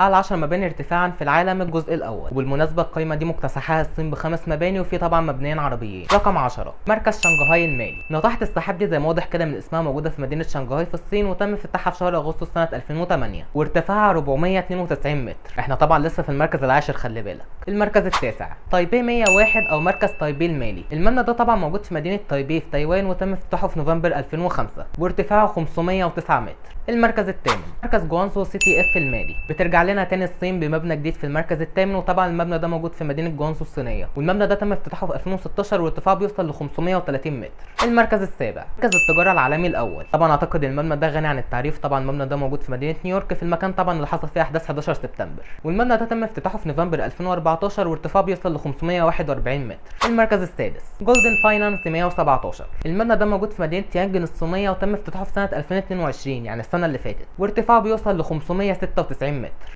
اعلى 10 مباني ارتفاعا في العالم الجزء الاول. وبالمناسبه القائمه دي مكتسحاها الصين ب5 مباني، وفي طبعا مبنيين عربيين. رقم 10 مركز شنغهاي المالي. ناطحه السحاب دي زي ما واضح كده من اسمها موجوده في مدينه شنغهاي في الصين، وتم افتتاحها في شهر اغسطس سنه 2008، وارتفاعها 492 متر. احنا طبعا لسه في المركز العاشر خلي بالك. المركز التاسع تايبي 101 او مركز تايبي المالي. المبنى ده طبعا موجود في مدينه تايبي في تايوان، وتم افتتاحه في نوفمبر 2005، وارتفاعه 509 متر. المركز الثامن مركز جوانسو سيتي اف المالي. بترجع لنا تاني الصين بمبنى جديد في المركز الثامن، وطبعا المبنى ده موجود في مدينه جوانسو الصينيه، والمبنى ده تم افتتاحه في 2016، وارتفاعه بيوصل ل 530 متر. المركز السابع مركز التجاره العالمي الاول. طبعا اعتقد المبنى ده غني عن التعريف. طبعا المبنى ده موجود في مدينه نيويورك في المكان طبعا اللي حصل فيه احداث 11 سبتمبر، والمبنى ده تم افتتاحه في نوفمبر 2014، وارتفاعه بيوصل ل 541 متر. المركز السادس جولدن فاينانس 117. المبنى ده موجود في مدينه تيانجن الصينيه، وتم افتتاحه في سنه 2022 يعني السنه اللي فاتت، وارتفاعه بيوصل ل 596 متر.